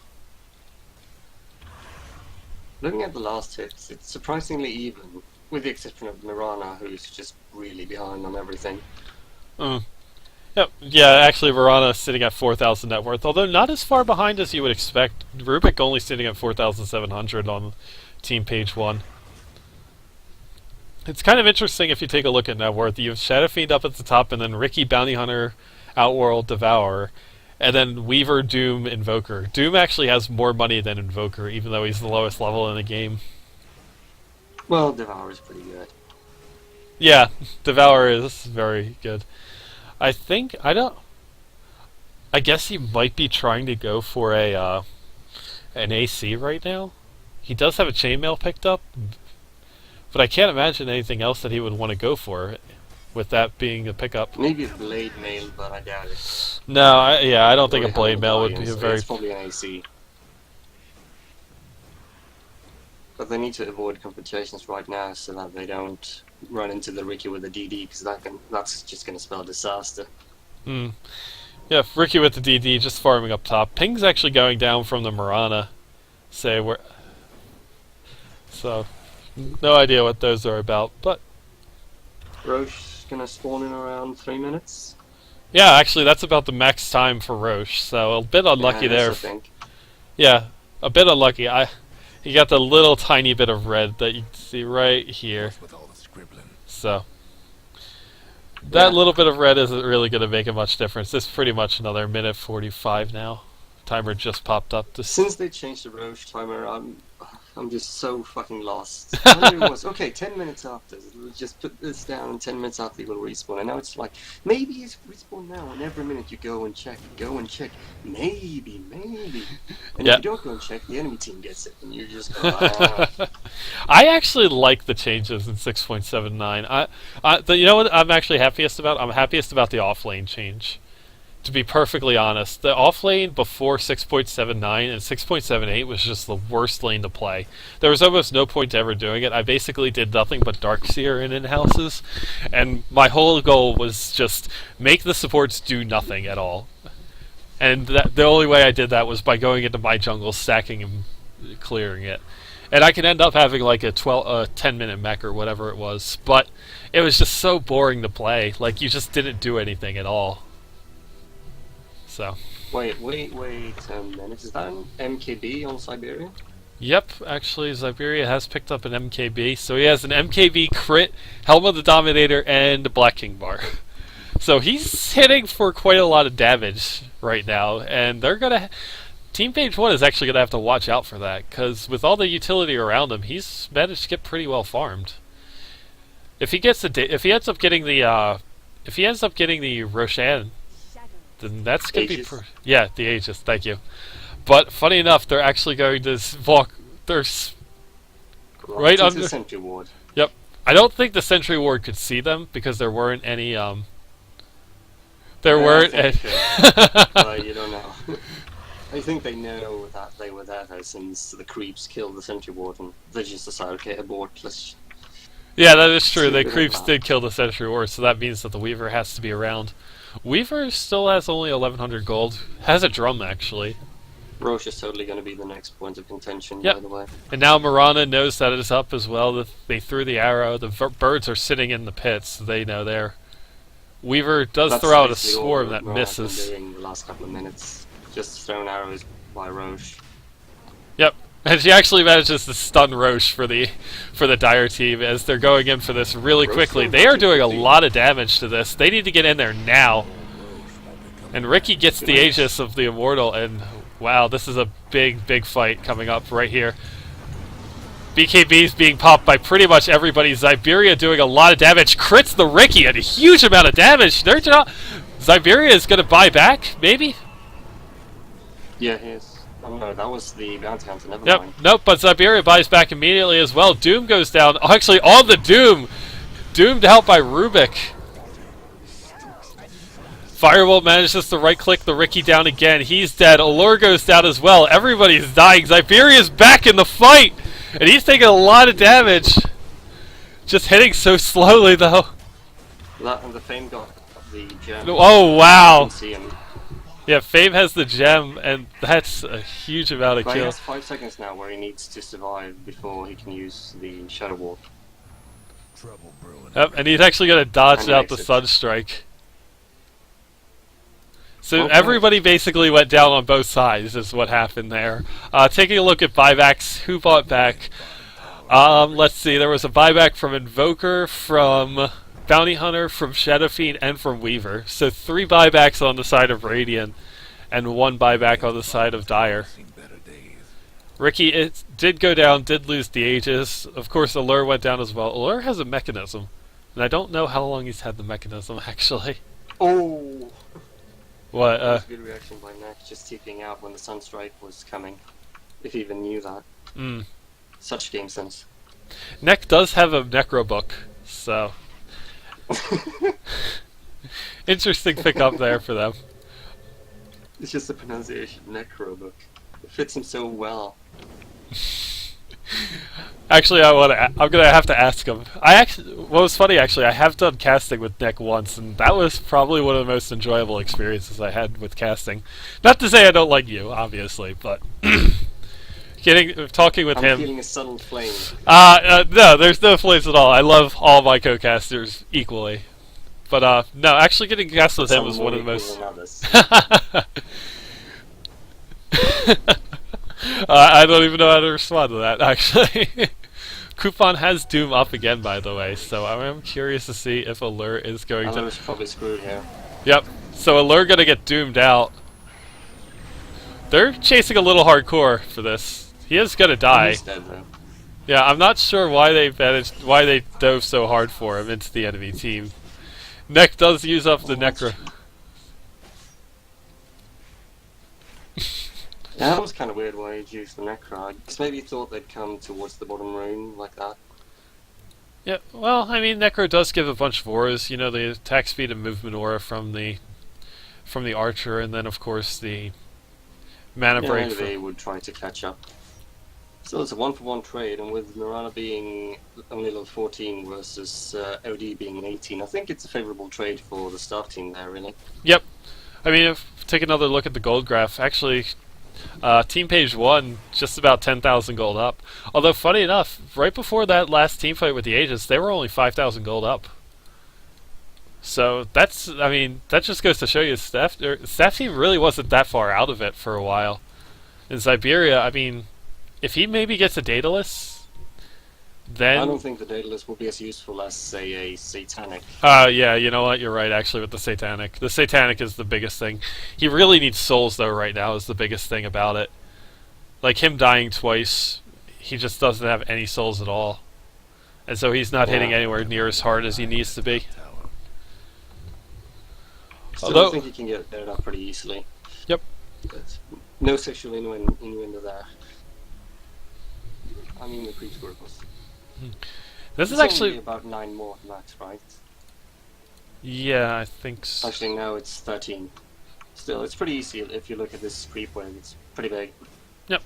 Looking at the last hits, it's surprisingly even, with the exception of Mirana, who's just really behind on everything. Yep. Yeah, actually Mirana is sitting at 4,000 net worth, although not as far behind as you would expect. Rubik only sitting at 4,700 on team page 1. It's kind of interesting if you take a look at net worth. You have Shadow Fiend up at the top, and then Ricky, Bounty Hunter, Outworld, Devourer, and then Weaver, Doom, Invoker. Doom actually has more money than Invoker, even though he's the lowest level in the game. Well, Devourer is pretty good. Yeah, Devourer is very good. I guess he might be trying to go for an AC right now. He does have a chainmail picked up, but I can't imagine anything else that he would want to go for, with that being a pickup. Maybe a blade mail, but I doubt it. No, I don't think a blade mail would be a very... It's probably an AC. But they need to avoid confrontations right now so that they don't run into the Ricky with the DD, because that's just going to spell disaster. Hmm. Yeah, Ricky with the DD just farming up top. Ping's actually going down from the Mirana. So, no idea what those are about, but Roche going to spawn in around 3 minutes. yeah, actually that's about the max time for Roche, so a bit unlucky there. I think. Yeah, a bit unlucky. He got the little tiny bit of red that you can see right here. With all the scribbling. So that little bit of red isn't really going to make a much difference. This is pretty much another minute 45 now. Timer just popped up. Since they changed the Roche timer, I'm just so fucking lost. I knew it was okay. 10 minutes after, just put this down, and 10 minutes after you will respawn. And now it's like maybe it's respawn now, and every minute you go and check, maybe. And if you don't go and check, the enemy team gets it, and you just go. I actually like the changes in 6.79. You know what I'm actually happiest about? I'm happiest about the offlane change. To be perfectly honest, the offlane before 6.79 and 6.78 was just the worst lane to play. There was almost no point to ever doing it. I basically did nothing but Darkseer and in-houses, and my whole goal was just make the supports do nothing at all. And the only way I did that was by going into my jungle, stacking and clearing it. And I could end up having like a 10-minute mech or whatever it was, but it was just so boring to play. Like, you just didn't do anything at all. So. Wait a minute. Is that an MKB on Siberia? Yep, actually Siberia has picked up an MKB. So he has an MKB crit, Helm of the Dominator, and Black King bar. So he's hitting for quite a lot of damage right now, and they're gonna... Team Page 1 is actually gonna have to watch out for that, because with all the utility around him, he's managed to get pretty well farmed. If he ends up getting the Roshan, then that's going to be... Yeah, the Aegis, thank you. But, funny enough, they're actually going to walk... They're right under... the Sentry Ward. Yep. I don't think the Sentry Ward could see them, because there weren't any... There weren't any... You don't know. I think they know that they were there, though, since the creeps killed the Sentry Ward, and they just decided, okay, abort, let's... Yeah, that is true. The creeps did kill the Sentry Ward, so that means that the Weaver has to be around. Weaver still has only 1100 gold. Has a drum, actually. Roche is totally going to be the next point of contention, yep. By the way. And now Mirana knows that it is up as well. They threw the arrow. The birds are sitting in the pits. So they know there. Weaver does throw out a swarm that misses. Doing the last couple of minutes, just throwing arrows by Roche. Yep. And she actually manages to stun Roche for the Dire team as they're going in for this really quickly. They are doing a lot of damage to this. They need to get in there now. And Ricky gets the Aegis of the Immortal, and wow, this is a big fight coming up right here. BKB's being popped by pretty much everybody. Siberia doing a lot of damage. Crits the Ricky and a huge amount of damage. Siberia is going to buy back, maybe? Yeah, he is. Oh no, that was the bounty hunter, never mind. Nope, but Siberia buys back immediately as well. Doom goes down. Actually, on the Doom! Doomed out by Rubik. Firebolt manages to right-click the Ricky down again. He's dead. Allure goes down as well. Everybody's dying. Siberia's back in the fight! And he's taking a lot of damage. Just hitting so slowly, though. And the Fame got the gem. Oh, wow! You can see him. Yeah, Fame has the gem, and that's a huge amount of But kills. he has 5 seconds now where he needs to survive before he can use the Shadow Wall. Trouble brewing. Yep, and he's actually going to dodge out the Sunstrike. So everybody basically went down on both sides is what happened there. Taking a look at buybacks, who bought back? Let's see, there was a buyback from Invoker, from Bounty Hunter, from Shadow Fiend, and from Weaver. So 3 buybacks on the side of Radiant, and 1 buyback on the side of Dire. Ricky, it did go down, did lose the Aegis. Of course, Allure went down as well. Allure has a mechanism, and I don't know how long he's had the mechanism, actually. Oh! What, That was a good reaction by Neck, just TPing out when the Sunstrike was coming. If he even knew that. Such game sense. Neck does have a Necro book, so... Interesting pick up there for them. It's just the pronunciation, Necrobook. It fits him so well. Actually, I'm gonna have to ask him. What was funny actually, I have done casting with Nick once, and that was probably one of the most enjoyable experiences I had with casting. Not to say I don't like you, obviously, but talking with I'm him. feeling a subtle flame. No, there's no flames at all. I love all my co-casters equally, but no, actually getting cast with him was one of the most. I don't even know how to respond to that, actually. Coupon has Doom up again, by the way, so I am curious to see if Allure is going to... Allure's probably screwed here. Yep, so Allure gonna get doomed out. They're chasing a little hardcore for this. He is gonna die. He's dead, though. Yeah, I'm not sure why they dove so hard for him into the enemy team. Neck does use up the Necro. Yeah, that was kind of weird why he used the Necro. Because maybe he thought they'd come towards the bottom room like that. Yeah, well, I mean, Necro does give a bunch of auras. You know, the attack speed and movement aura from the Archer, and then of course the mana break. Maybe they would try to catch up. So it's a 1-for-1 trade, and with Mirana being only level 14 versus OD being 18, I think it's a favourable trade for the staff team there, really. Yep. I mean, take another look at the gold graph. Actually, Team Page 1, just about 10,000 gold up. Although, funny enough, right before that last team fight with the Aegis, they were only 5,000 gold up. So that's, I mean, that just goes to show you, staff team really wasn't that far out of it for a while. In Siberia, I mean, if he maybe gets a Daedalus, then... I don't think the Daedalus will be as useful as, say, a Satanic. Yeah, you know what? You're right, actually, with the Satanic. The Satanic is the biggest thing. He really needs souls, though, right now, is the biggest thing about it. Like, him dying twice, he just doesn't have any souls at all. And so he's not hitting anywhere near as hard as he needs to be. Still, I think he can get it up pretty easily. Yep. But no sexual innuendo there. I mean, the creep score was... This is It's actually only about 9 more max, right? Yeah, I think so. Actually, no, it's 13. Still, it's pretty easy if you look at this creep wave. It's pretty big. Yep.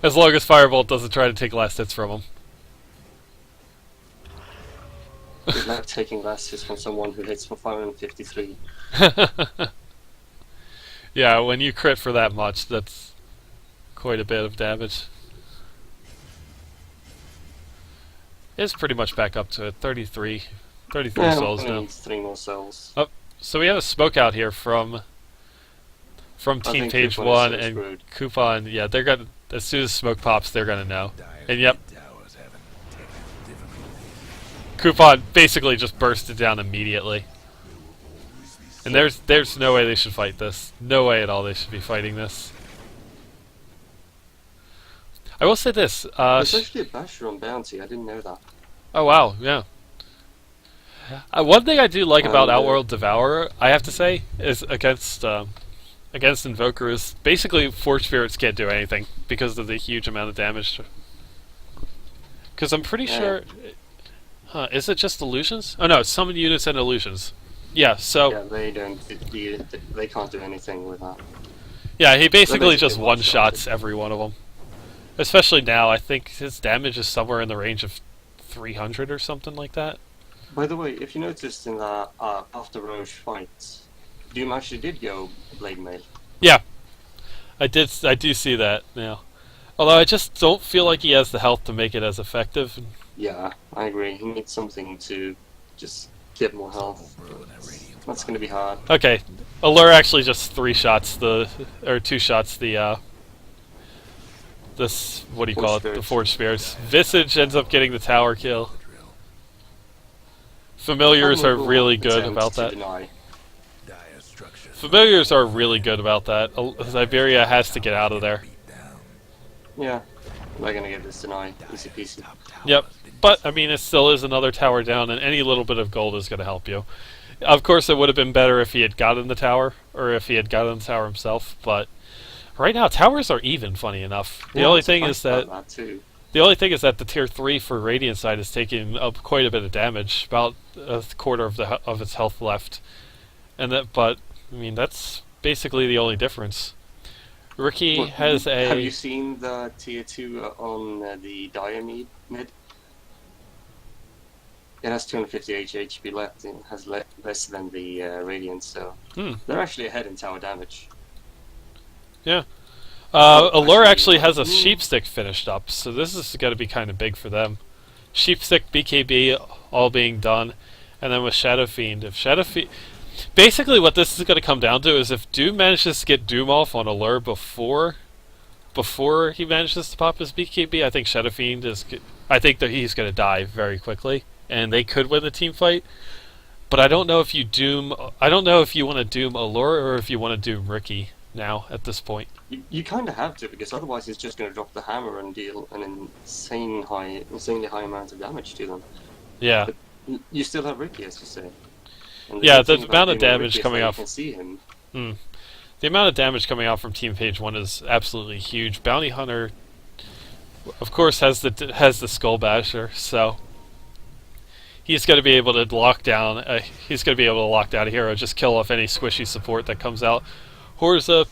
As long as Firebolt doesn't try to take last hits from him. Good luck taking last hits from someone who hits for 553. Yeah, when you crit for that much, that's quite a bit of damage. It's pretty much back up to it. 33 souls now. Needs 3 more souls. Oh, so we have a smoke out here from Team Page 1 and screwed. Coupon. Yeah, they're gonna, as soon as smoke pops, they're gonna know. And yep, Coupon basically just bursted down immediately. And there's no way they should fight this. No way at all they should be fighting this. I will say this. There's actually a basher on bounty. I didn't know that. Oh wow, yeah. One thing I do like about Outworld Devourer, I have to say, is against Invoker is basically Forge Spirits can't do anything because of the huge amount of damage. Because I'm pretty sure... is it just illusions? Oh no, it's summon units and illusions. Yeah, so... Yeah, they can't do anything with that. Yeah, he basically just one-shotted. one-shots every one of them. Especially now, I think his damage is somewhere in the range of 300 or something like that. By the way, if you noticed in the after Roche fight, Doom actually did go Blade Mail. Yeah, I do see that now. Although I just don't feel like he has the health to make it as effective. Yeah, I agree. He needs something to just get more health. That's going to be hard. Okay, Allure actually just 2 shots the this, what do you call it? The Forge Spirits. Visage ends up getting the tower kill. Familiars are really good about that. Familiars are really good about that. Siberia has to get out of there. Yeah, they're going to get this denied. Easy peasy. Yep, but I mean, it still is another tower down, and any little bit of gold is going to help you. Of course, it would have been better if he had gotten the tower, or if he had gotten the tower himself, but right now, towers are even, funny enough. The only thing is that the tier 3 for Radiant side is taking up quite a bit of damage, about a quarter of its health left. And but I mean, that's basically the only difference. Ricky What, has have you a... seen the tier 2 on the Diamede mid? It has 250 HP left and has less than the Radiant, so they're actually ahead in tower damage. Yeah. Oh, Allure actually has a mm. Sheepstick finished up, so this is going to be kind of big for them. Sheepstick, BKB, all being done. And then with Shadow Fiend, if Shadow Fiend... Basically what this is going to come down to is if Doom manages to get Doom off on Allure before he manages to pop his BKB, I think Shadow Fiend is... I think that he's going to die very quickly, and they could win the team fight. But I don't know if you Doom... I don't know if you want to Doom Allure or if you want to Doom Ricky now, at this point. You kind of have to, because otherwise he's just going to drop the hammer and deal an insanely high amount of damage to them. Yeah. But you still have Ricky, as you say. And Yeah, good the thing about amount of Doom damage Ricky is coming that you off... can see him. The amount of damage coming out from Team Page 1 is absolutely huge. Bounty Hunter, of course, has the Skull Basher, so he's going to be able to lock down. He's going to be able to lock down a hero, just kill off any squishy support that comes out. Horza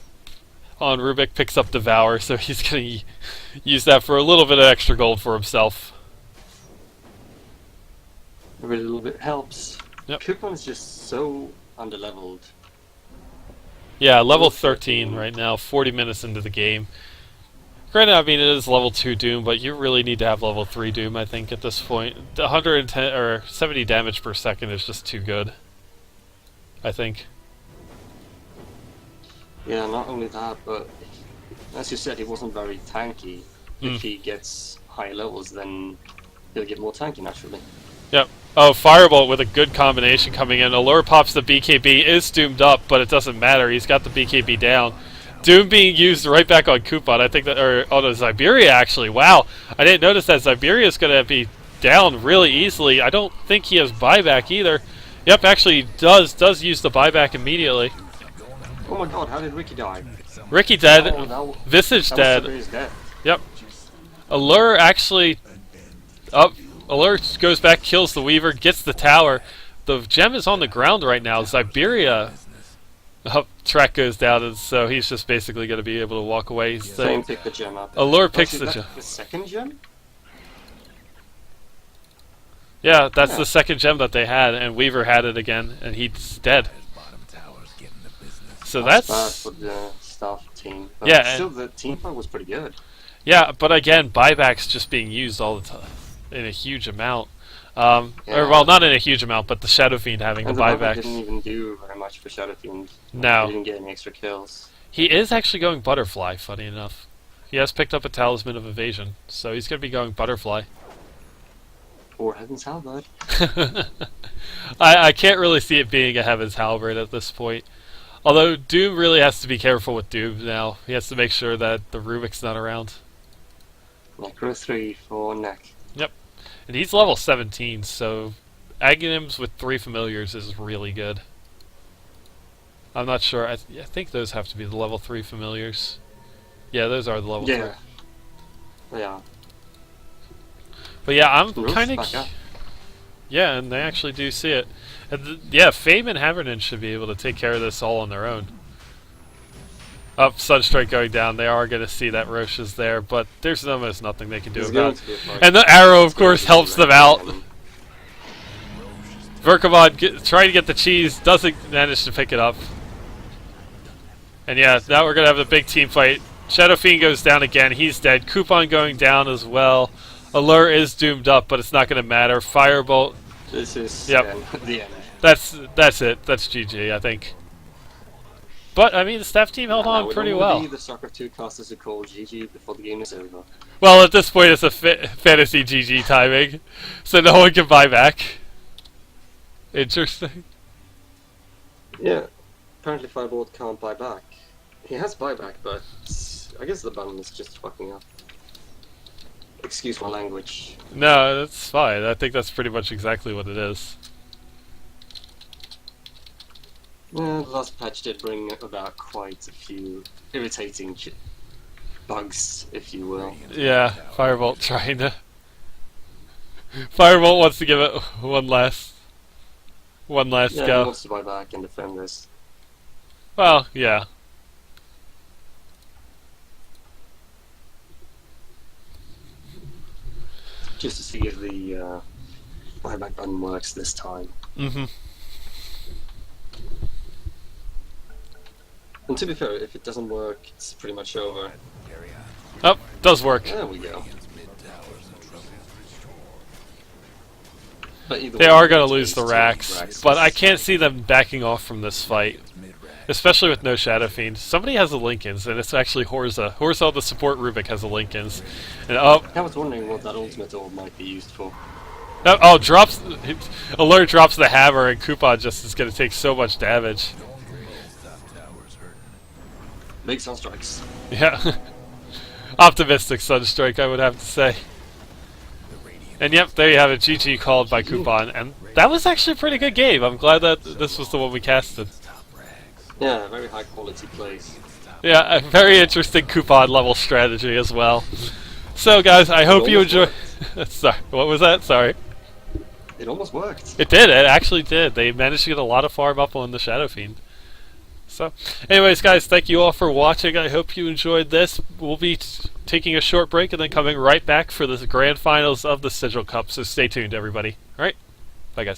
on Rubik picks up Devour, so he's going to use that for a little bit of extra gold for himself. Every little bit helps. Yep. Coupon is just so underleveled. Yeah, level 13 right now, 40 minutes into the game. Granted, I mean, it is level 2 Doom, but you really need to have level 3 Doom, I think, at this point. The 110 or 70 damage per second is just too good, I think. Yeah, not only that, but as you said, he wasn't very tanky. If he gets high levels, then he'll get more tanky naturally. Yep. Oh, Firebolt with a good combination coming in. Allure pops the BKB, is doomed up, but it doesn't matter. He's got the BKB down. Doom being used right back on Coupon. I think that, or on Zyberia actually. Wow, I didn't notice that Zyberia is going to be down really easily. I don't think he has buyback either. Yep, actually does use the buyback immediately. Oh my god, how did Ricky die? Ricky dead. Oh, Visage dead. Dead. Yep. Allure actually up. Allure goes back, kills the Weaver, gets the tower. The gem is on the ground right now. Zyberia track goes down, and so he's just basically going to be able to walk away. Same pick the gem up. Allure picks the gem. The second gem? Yeah, that's the second gem that they had, and Weaver had it again, and he's dead. So that's bad for the staff team. But yeah, still, the team fight was pretty good. Yeah, but again, buyback's just being used all the time in a huge amount. Or, well, not in a huge amount, but the Shadow Fiend having and a the buyback didn't even do very much for Shadow Fiend. No. He didn't get any extra kills. He is actually going Butterfly, funny enough. He has picked up a Talisman of Evasion, so he's going to be going Butterfly. Or Heaven's Halberd. I can't really see it being a Heaven's Halberd at this point. Although Doom really has to be careful with Doom now. He has to make sure that the Rubik's not around. Necro 3 for neck. Yep. And he's level 17, so Aghanims with 3 familiars is really good. I'm not sure. I think those have to be the level 3 familiars. Yeah, those are the level 3. Yeah. But yeah, I'm Roof kind back up. of... Yeah, and they actually do see it. And yeah, Fame and Havernan should be able to take care of this all on their own. Up, Sunstrike going down. They are going to see that Roche is there, but there's almost nothing they can do about it. And the arrow, of course, helps them out. Verkamon trying to get the cheese, doesn't manage to pick it up. And yeah, now we're going to have a big team fight. Shadow Fiend goes down again. He's dead. Coupon going down as well. Allure is doomed up, but it's not going to matter. Firebolt. This is the end. That's it. That's GG, I think. But I mean, the staff team held on pretty well. Be the Soccer 2 casters who call GG before the game is over. Well, at this point, it's a fantasy GG timing, so no one can buy back. Interesting. Yeah, apparently Firebolt can't buy back. He has buyback, but I guess the button is just fucking up. Excuse my language. No, that's fine. I think that's pretty much exactly what it is. Yeah, the last patch did bring about quite a few irritating bugs, if you will. Yeah, Firebolt trying to... Firebolt wants to give it one last go. Yeah, he wants to buy back and defend this. Well, yeah. just to see if the buyback button works this time. Mm-hmm. And to be fair, if it doesn't work, it's pretty much over. Oh, does work. There we go. But either They way, are going to it's lose the two racks, but I can't see them backing off from this fight. Mid rack. Especially with no Shadow Fiend. Somebody has a Lincolns, and it's actually Horza. Horza, the support Rubik, has a Lincolns. And oh, I was wondering what that ultimate orb might be used for. drops... Alert drops the hammer, and Coupon just is going to take so much damage. Top tower's hurting. Big Sunstrikes. Yeah. Optimistic Sunstrike, I would have to say. And yep, there you have it. GG called by Coupon. And that was actually a pretty good game. I'm glad that this was the one we casted. Top rags. Yeah, very high quality plays. Yeah, a very interesting Coupon level strategy as well. So guys, I hope you enjoy... Sorry, what was that? Sorry. It almost worked. It did, it actually did. They managed to get a lot of farm up on the Shadow Fiend. So, anyways guys, thank you all for watching. I hope you enjoyed this. We'll be taking a short break and then coming right back for the grand finals of the Sigil Cup, so stay tuned everybody. Alright, bye guys.